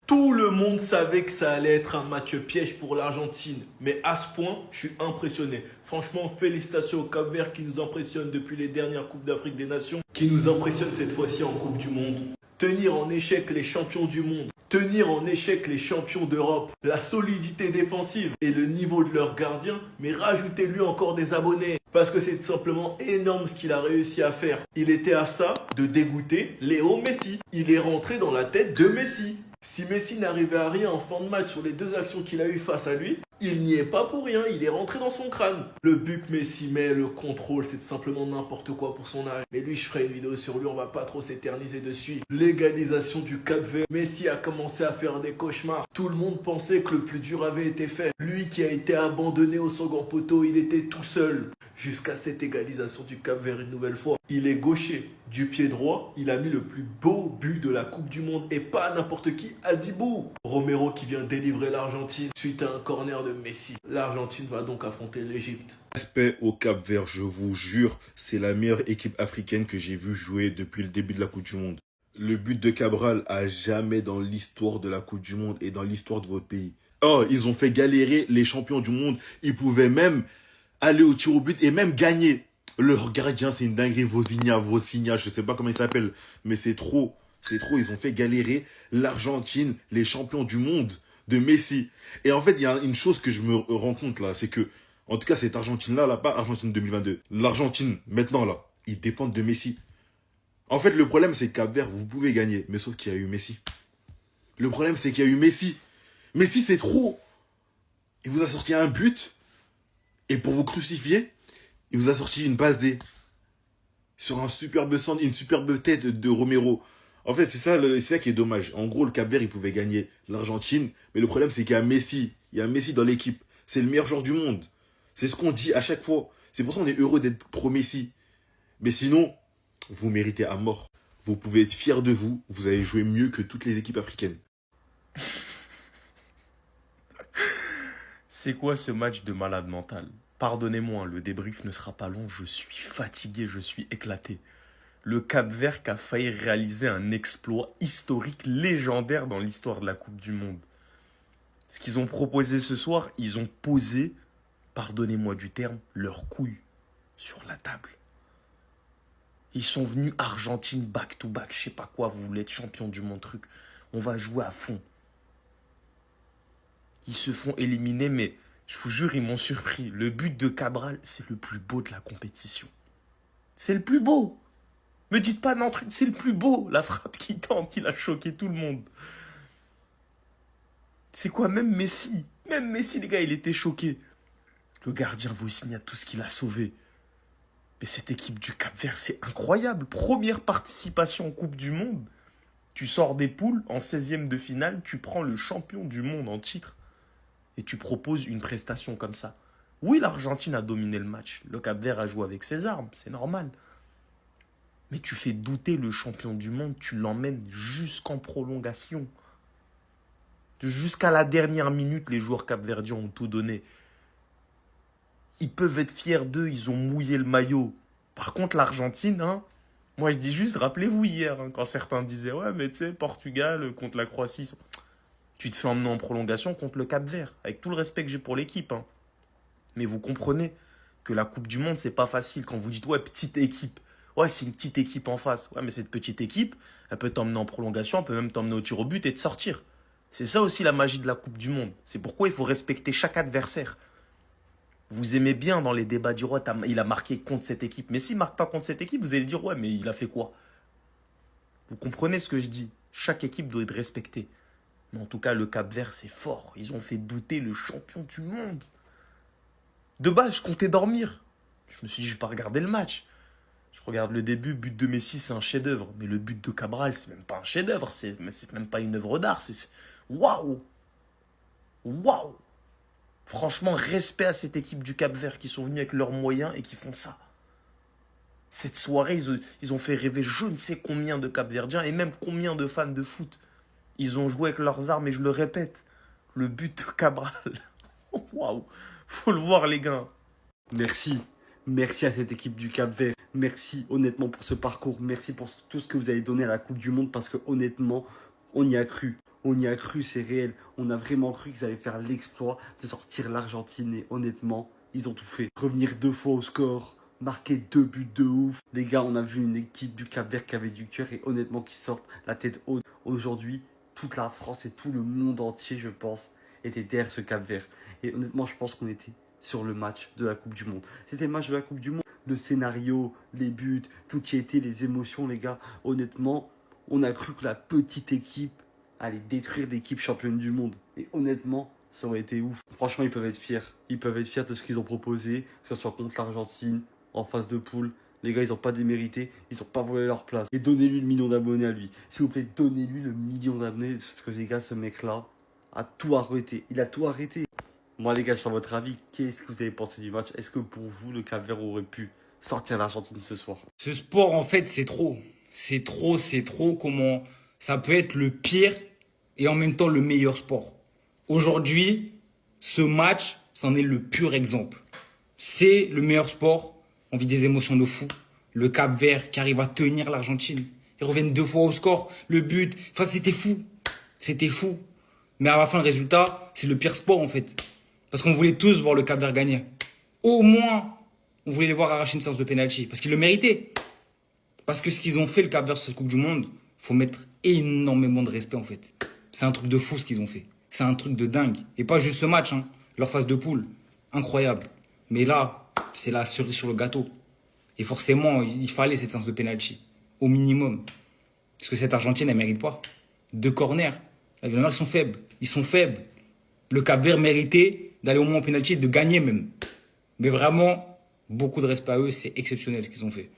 Tout le monde savait que ça allait être un match piège pour l'Argentine. Mais à ce point, je suis impressionné. Franchement, félicitations au Cap-Vert qui nous impressionne depuis les dernières Coupes d'Afrique des Nations, qui nous impressionne cette fois-ci en Coupe du Monde. Tenir en échec les champions du monde, tenir en échec les champions d'Europe, la solidité défensive et le niveau de leur gardien, mais rajoutez-lui encore des abonnés. Parce que c'est tout simplement énorme ce qu'il a réussi à faire. Il était à ça de dégoûter Léo Messi. Il est rentré dans la tête de Messi. Si Messi n'arrivait à rien en fin de match sur les deux actions qu'il a eues face à lui, il n'y est pas pour rien, il est rentré dans son crâne. Le but que Messi met, le contrôle, c'est simplement n'importe quoi pour son âge. Mais lui, je ferai une vidéo sur lui, on va pas trop s'éterniser dessus. L'égalisation du Cap-Vert. Messi a commencé à faire des cauchemars. Tout le monde pensait que le plus dur avait été fait. Lui qui a été abandonné au second poteau, il était tout seul. Jusqu'à cette égalisation du Cap-Vert une nouvelle fois. Il est gaucher. Du pied droit, il a mis le plus beau but de la Coupe du Monde. Et pas n'importe qui, Adibou. Romero qui vient délivrer l'Argentine suite à un corner de Messi. L'Argentine va donc affronter l'Égypte. Respect au Cap-Vert, je vous jure, c'est la meilleure équipe africaine que j'ai vue jouer depuis le début de la Coupe du Monde. Le but de Cabral a jamais dans l'histoire de la Coupe du Monde et dans l'histoire de votre pays. Oh, ils ont fait galérer les champions du monde. Ils pouvaient même aller au tir au but et même gagner. Leur gardien, c'est une dinguerie. Vozinha, je sais pas comment il s'appelle, mais c'est trop. C'est trop. Ils ont fait galérer l'Argentine, les champions du monde de Messi. Et en fait, il y a une chose que je me rends compte là, c'est que, en tout cas, cette Argentine-là, là, pas Argentine 2022. L'Argentine, maintenant là, ils dépendent de Messi. En fait, le problème, c'est que Cap-Vert, vous pouvez gagner, mais sauf qu'il y a eu Messi. Le problème, c'est qu'il y a eu Messi. Messi, c'est trop. Il vous a sorti un but, et pour vous crucifier, il vous a sorti une passe D. Sur un superbe centre, une superbe tête de Romero. En fait, c'est ça qui est dommage. En gros, le Cap-Vert, il pouvait gagner l'Argentine, mais le problème, c'est qu'il y a Messi. Il y a Messi dans l'équipe. C'est le meilleur joueur du monde. C'est ce qu'on dit à chaque fois. C'est pour ça qu'on est heureux d'être pro Messi. Mais sinon, vous méritez à mort. Vous pouvez être fiers de vous. Vous avez joué mieux que toutes les équipes africaines. C'est quoi ce match de malade mental? Pardonnez-moi, le débrief ne sera pas long, je suis fatigué, je suis éclaté. Le Cap-Vert qui a failli réaliser un exploit historique légendaire dans l'histoire de la Coupe du Monde. Ce qu'ils ont proposé ce soir, ils ont posé, pardonnez-moi du terme, leurs couilles sur la table. Ils sont venus Argentine back-to-back, je sais pas quoi, vous voulez être champion du monde, truc. On va jouer à fond. Ils se font éliminer, mais je vous jure, ils m'ont surpris. Le but de Cabral, c'est le plus beau de la compétition. C'est le plus beau. Me dites pas non, c'est le plus beau. La frappe qui tente, il a choqué tout le monde. C'est quoi, même Messi, les gars, il était choqué. Le gardien Vozinha, tout ce qu'il a sauvé. Mais cette équipe du Cap-Vert, c'est incroyable. Première participation en Coupe du Monde. Tu sors des poules, en 16e de finale, tu prends le champion du monde en titre. Et tu proposes une prestation comme ça. Oui, l'Argentine a dominé le match. Le Cap-Vert a joué avec ses armes, c'est normal. Mais tu fais douter le champion du monde, tu l'emmènes jusqu'en prolongation. Jusqu'à la dernière minute, les joueurs capverdiens ont tout donné. Ils peuvent être fiers d'eux, ils ont mouillé le maillot. Par contre, l'Argentine, moi je dis juste, rappelez-vous hier, quand certains disaient, ouais, mais tu sais, Portugal contre la Croatie, tu te fais emmener en prolongation contre le Cap-Vert, avec tout le respect que j'ai pour l'équipe. Mais vous comprenez que la Coupe du Monde, c'est pas facile. Quand vous dites, ouais, petite équipe, ouais, c'est une petite équipe en face. Ouais, mais cette petite équipe, elle peut t'emmener en prolongation, elle peut même t'emmener au tir au but et te sortir. C'est ça aussi la magie de la Coupe du Monde. C'est pourquoi il faut respecter chaque adversaire. Vous aimez bien dans les débats dire, ouais, il a marqué contre cette équipe. Mais s'il ne marque pas contre cette équipe, vous allez dire, ouais, mais il a fait quoi? Vous comprenez ce que je dis? Chaque équipe doit être respectée. Mais en tout cas, le Cap-Vert, c'est fort. Ils ont fait douter le champion du monde. De base, je comptais dormir. Je me suis dit, je vais pas regarder le match. Je regarde le début, but de Messi, c'est un chef-d'œuvre. Mais le but de Cabral, c'est même pas un chef-d'œuvre. C'est même pas une œuvre d'art. Waouh! Waouh! Franchement, respect à cette équipe du Cap-Vert qui sont venus avec leurs moyens et qui font ça. Cette soirée, ils ont fait rêver je ne sais combien de Cap-Verdiens et même combien de fans de foot. Ils ont joué avec leurs armes et je le répète, le but de Cabral. Waouh, faut le voir les gars. Merci. Merci à cette équipe du Cap-Vert. Merci honnêtement pour ce parcours. Merci pour tout ce que vous avez donné à la Coupe du Monde parce que honnêtement, on y a cru. On y a cru, c'est réel. On a vraiment cru qu'ils allaient faire l'exploit de sortir l'Argentine. Et honnêtement, ils ont tout fait. Revenir 2 fois au score, marquer 2 buts de ouf. Les gars, on a vu une équipe du Cap-Vert qui avait du cœur et honnêtement qui sortent la tête haute. Aujourd'hui, toute la France et tout le monde entier, je pense, était derrière ce Cap-Vert. Et honnêtement, je pense qu'on était sur le match de la Coupe du Monde. C'était le match de la Coupe du Monde. Le scénario, les buts, tout y était, les émotions, les gars. Honnêtement, on a cru que la petite équipe allait détruire l'équipe championne du monde. Et honnêtement, ça aurait été ouf. Franchement, ils peuvent être fiers. Ils peuvent être fiers de ce qu'ils ont proposé, que ce soit contre l'Argentine, en phase de poule. Les gars, ils n'ont pas démérité, ils n'ont pas volé leur place. Et donnez-lui le million d'abonnés à lui. S'il vous plaît, donnez-lui le million d'abonnés. Parce que les gars, ce mec-là a tout arrêté. Il a tout arrêté. Moi, les gars, sur votre avis, qu'est-ce que vous avez pensé du match? Est-ce que pour vous, le Cap-Vert aurait pu sortir l'Argentine ce soir? Ce sport, en fait, c'est trop. C'est trop comment ça peut être le pire et en même temps le meilleur sport. Aujourd'hui, ce match, c'en est le pur exemple. C'est le meilleur sport. On vit des émotions de fou. Le Cap-Vert qui arrive à tenir l'Argentine. Ils reviennent 2 fois au score. Le but. Enfin, c'était fou. C'était fou. Mais à la fin, le résultat, c'est le pire sport, en fait. Parce qu'on voulait tous voir le Cap-Vert gagner. Au moins, on voulait les voir arracher une séance de pénalty. Parce qu'ils le méritaient. Parce que ce qu'ils ont fait, le Cap-Vert sur cette Coupe du Monde, faut mettre énormément de respect, en fait. C'est un truc de fou, ce qu'ils ont fait. C'est un truc de dingue. Et pas juste ce match, hein. Leur phase de poule. Incroyable. Mais là, c'est la cerise sur le gâteau. Et forcément, il fallait cette séance de pénalty. Au minimum. Parce que cette Argentine, elle ne mérite pas. 2 corners. Les corners, ils sont faibles. Ils sont faibles. Le Cap-Vert méritait d'aller au moins en pénalty et de gagner même. Mais vraiment, beaucoup de respect à eux. C'est exceptionnel ce qu'ils ont fait.